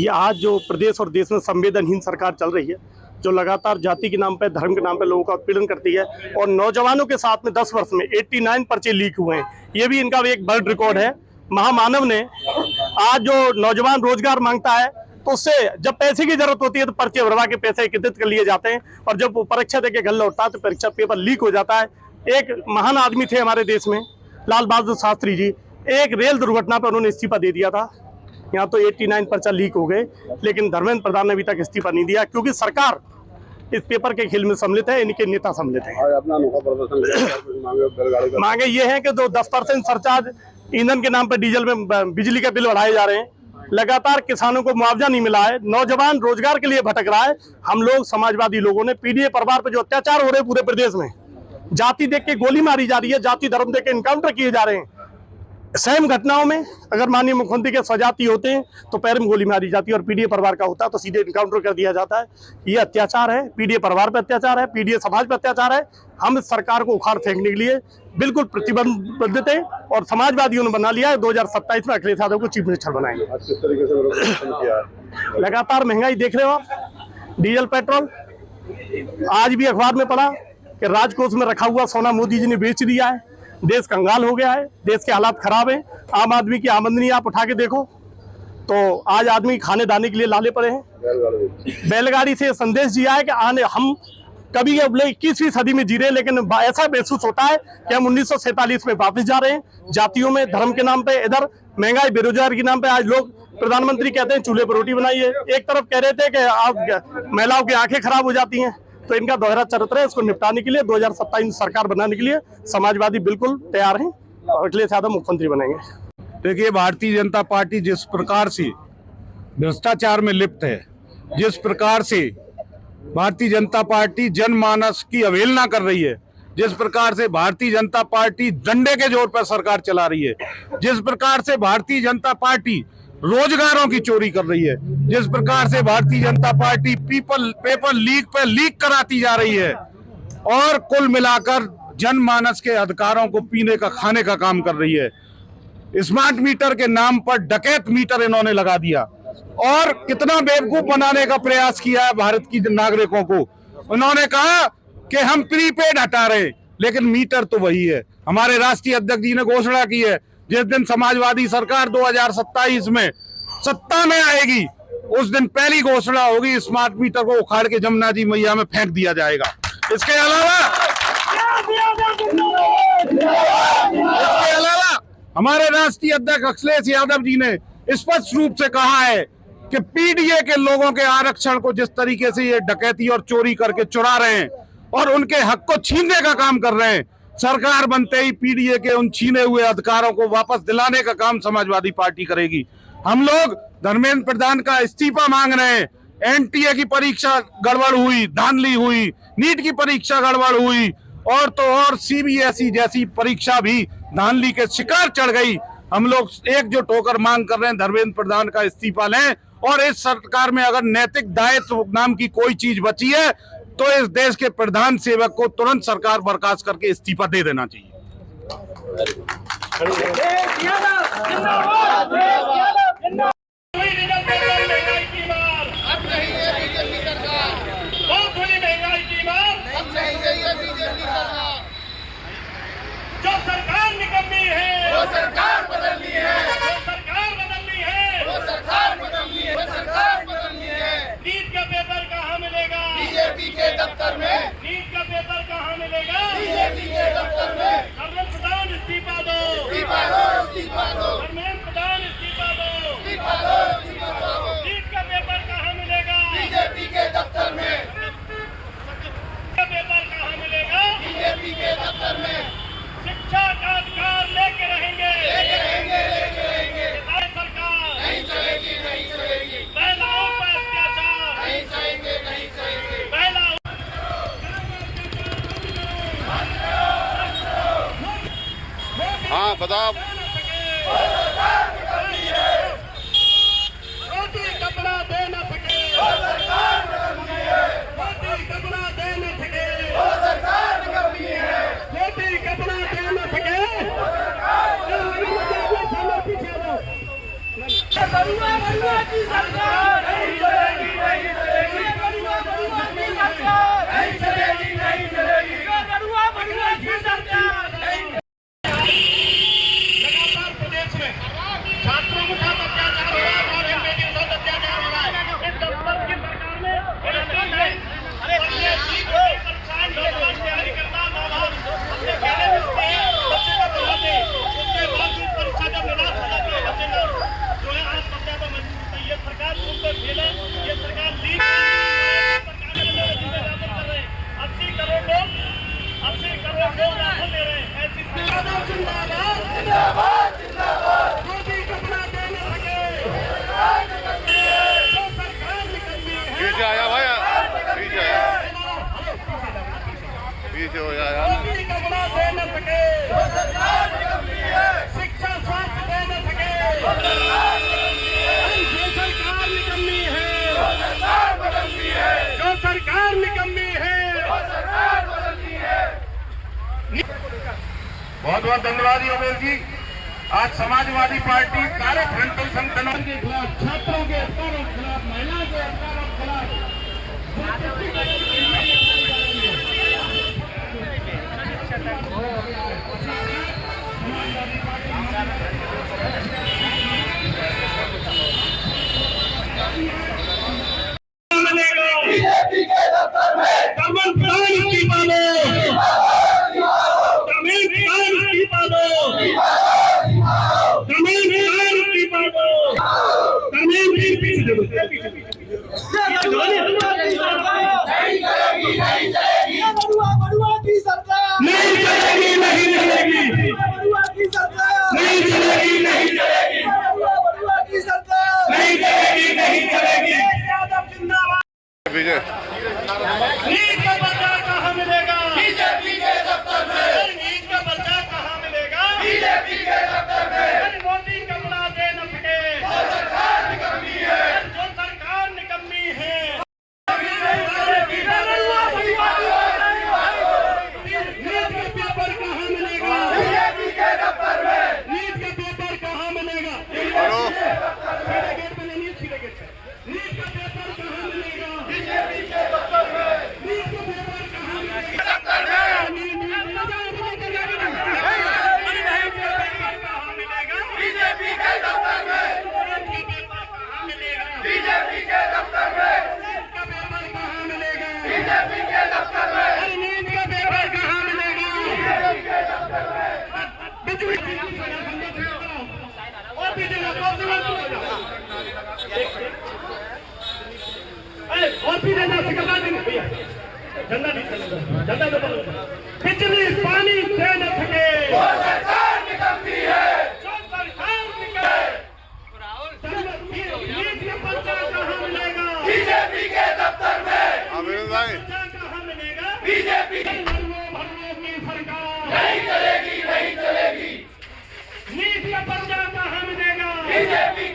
ये आज जो प्रदेश और देश में संवेदनहीन सरकार चल रही है, जो लगातार जाति के नाम पे, धर्म के नाम पे लोगों का उत्पीड़न करती है, और नौजवानों के साथ में 10 वर्ष में 89 पर्चे लीक हुए हैं। ये भी इनका एक वर्ल्ड रिकॉर्ड है। महामानव ने आज जो नौजवान रोजगार मांगता है, तो उससे जब पैसे की जरूरत होती है तो पर्चे भरवा के पैसे एकत्रित कर लिए जाते हैं, और जब वो परीक्षा देके घर लौटता है तो परीक्षा पेपर लीक हो जाता है। एक महान आदमी थे हमारे देश में, लाल बहादुर शास्त्री जी, एक रेल दुर्घटना पर उन्होंने इस्तीफा दे दिया था। यहाँ तो 89 पर्चा लीक हो गए, लेकिन धर्मेंद्र प्रधान ने अभी तक इस्तीफा नहीं दिया, क्योंकि सरकार इस पेपर के खेल में सम्मिलित है, इनके नेता सम्मिलित हैं। मांगे ये है कि 10% सरचार्ज ईंधन के नाम पर डीजल में बिजली का बिल बढ़ाए जा रहे हैं। लगातार किसानों को मुआवजा नहीं मिला है, नौजवान रोजगार के लिए भटक रहा है। हम लोग समाजवादी लोगों ने पीडीए परिवार पर जो अत्याचार हो रहे हैं पूरे प्रदेश में, जाति देख के गोली मारी जा रही है, जाति धर्म देख के इनकाउंटर किए जा रहे हैं। सेम घटनाओं में अगर माननीय मुख्यमंत्री के स्वजाति होते हैं तो पैर में गोली मारी जाती है, और पीडीए परिवार का होता है तो सीधे इनकाउंटर कर दिया जाता है। ये अत्याचार है, पीडीए परिवार पर अत्याचार है, पीडीए समाज पर अत्याचार है। हम इस सरकार को उखाड़ फेंकने के लिए बिल्कुल प्रतिबद्ध थे, और समाजवादियों ने बना लिया है 2027 में अखिलेश यादव को चीफ मिनिस्टर बनाएंगे। किस तरीके से लगातार महंगाई देख रहे हो आप, डीजल पेट्रोल। आज भी अखबार में पढ़ा कि राजकोष में रखा हुआ सोना मोदी जी ने बेच दिया है। देश कंगाल हो गया है, देश के हालात खराब हैं। आम आदमी की आमदनी आप उठा के देखो तो आज आदमी खाने दाने के लिए लाले पड़े हैं। बैलगाड़ी से संदेश दिया है कि आने हम कभी 21वीं सदी में जी रहे, लेकिन ऐसा महसूस होता है कि हम 1947 में वापस जा रहे हैं। जातियों में, धर्म के नाम पे, इधर महंगाई बेरोजगारी के नाम पे आज लोग, प्रधानमंत्री कहते हैं चूल्हे पर रोटी बनाइए, एक तरफ कह रहे थे कि आप महिलाओं की आंखें खराब हो जाती हैं। तो इनका दोहरा चरित्र है, इसको निपटाने के लिए 2027 सरकार बनाने के लिए समाजवादी बिल्कुल तैयार हैं, और अखिलेश यादव मुख्यमंत्री बनेंगे। देखिए, भारतीय जनता पार्टी जिस प्रकार से भ्रष्टाचार में लिप्त है, जिस प्रकार से भारतीय जनता पार्टी जनमानस की अवहेलना कर रही है, जिस प्रकार से भारतीय जनता पार्टी डंडे के जोर पर सरकार चला रही है, जिस प्रकार से भारतीय जनता पार्टी रोजगारों की चोरी कर रही है, जिस प्रकार से Bharatiya Janata party paper leak पे लीक कराती जा रही है, और कुल मिलाकर जनमानस के अधिकारों को पीने का, खाने का काम कर रही है। स्मार्ट मीटर के नाम पर डकैत मीटर इन्होंने लगा दिया, और कितना बेवकूफ बनाने का प्रयास किया है भारत की नागरिकों को। उन्होंने कहा कि हम प्रीपेड हटा रहे, लेकिन मीटर तो वही है। हमारे राष्ट्रीय अध्यक्ष जी ने घोषणा की है, जिस दिन समाजवादी सरकार 2027 में सत्ता में आएगी, उस दिन पहली घोषणा होगी, स्मार्ट मीटर को उखाड़ के जमुना जी मैया में फेंक दिया जाएगा। इसके अलावा हमारे राष्ट्रीय अध्यक्ष अखिलेश यादव जी ने स्पष्ट रूप से कहा है कि पीडीए के लोगों के आरक्षण को जिस तरीके से ये डकैती और चोरी करके चुरा रहे हैं और उनके हक को छीनने का काम कर रहे हैं, सरकार बनते ही पीडीए के उन छीने हुए अधिकारों को वापस दिलाने का काम समाजवादी पार्टी करेगी। हम लोग धर्मेंद्र प्रधान का इस्तीफा मांग रहे हैं। एनटीए की परीक्षा गड़बड़ हुई, धांधली हुई, नीट की परीक्षा गड़बड़ हुई, और तो और सीबीएसई जैसी परीक्षा भी धांधली के शिकार चढ़ गई। हम लोग एकजुट होकर मांग कर रहे हैं धर्मेंद्र प्रधान का इस्तीफा लें, और इस सरकार में अगर नैतिक दायित्व नाम की कोई चीज बची है तो इस देश के प्रधान सेवक को तुरंत सरकार बर्खास्त करके इस्तीफा दे देना चाहिए। जो सरकार निकलनी है वो सरकार बदलनी है, जो सरकार बदलनी है वो सरकार बदलनी है, वो सरकार बदलनी है। नीट का पेपर कहाँ मिलेगा? बीजेपी के दफ्तर में। नीट का पेपर कहाँ मिलेगा? बीजेपी के दफ्तर में। धर्मेंद्र प्रधान इस्तीफा दो, इस्तीफा दो, इस्तीफा दो। धर्मेंद्र प्रधान इस्तीफा दो, इस्तीफा दो, इस्तीफा दो। नीट का पेपर कहाँ मिलेगा? बीजेपी के दफ्तर में। का पेपर कहाँ मिलेगा? बीजेपी के दफ्तर में। शिक्षा का अधिकार लेके रहेंगे, लेके रहेंगे, लेके रहेंगे। सरकार नहीं चलेगी, नहीं चलेगी। महिलाओं पर अत्याचार नहीं सहेंगे, नहीं सहेंगे। महिलाओं हाँ बताओ। रोटी कपड़ा दे न सके, रोटी कपड़ा दे न सके, सरकार निकलनी है। रोटी कपड़ा दे न सके, पीछे की सरकार। ये सरकार तुम पे फेल है, ये सरकार लीक कर रहे हैं। 80 करोड़ लोग राशन दे रहे हैं। ऐसी सरकार जिंदाबाद जिंदाबाद जिंदाबाद। मोदी कपड़ा दे न सके, जो सरकार निकलती है। पीछे आया भाई, पीछे आया, पीछे हो जाया। मोदी कपड़ा दे न सके, शिक्षा स्वास्थ्य दे न सके, जो सरकार निकलनी है, जो सरकार निकलनी है। बहुत बहुत धन्यवाद योगेश जी। आज समाजवादी पार्टी कार्य फ्रंटल संगठनों के खिलाफ, छात्रों के अधिकारों के खिलाफ, महिलाओं के अधिकारों के खिलाफ विजय नीट का पर्चा कहाँ मिलेगा? बीजेपी के दफ्तर में। नीट का पर्चा कहाँ मिलेगा? बीजेपी के दफ्तर में। मोदी कपड़ा दे न सके, जो सरकार निकम्मी है, जो सरकार निकम्मी है। नीट का पेपर कहाँ मिलेगा? बीजेपी के दफ्तर में। नीट का पेपर कहाँ मिलेगा? हेलो सीधे गेट पे नहीं, सीधे गेट पे। नीट का पेपर कहाँ मिलेगा? बीजेपी के दफ्तर में। नीट का पेपर कहाँ मिलेगा? दफ्तर में। बीजेपी के दफ्तर में। नीट का पेपर कहाँ मिलेगा? बीजेपी के दफ्तर में। नीट का पेपर कहाँ मिलेगा? बीजेपी के दफ्तर में। नीट का पेपर कहाँ मिलेगा? बीजेपी के दफ्तर में। बिजली और बिजली और भी देना सिखा देंगे भैया। झंडा नहीं चलेगा, झंडा तो बंद। बिजली पानी दे न सके, वो सरकार निकलती है, जो सरकार निकले। नीट का पर्चा कहाँ मिलेगा? बीजेपी के दफ्तर में। अमित भाई कहाँ मिलेगा? बीजेपी की सरकार नहीं चलेगी, नहीं चलेगी। नीट का पर्चा कहाँ मिलेगा? बीजेपी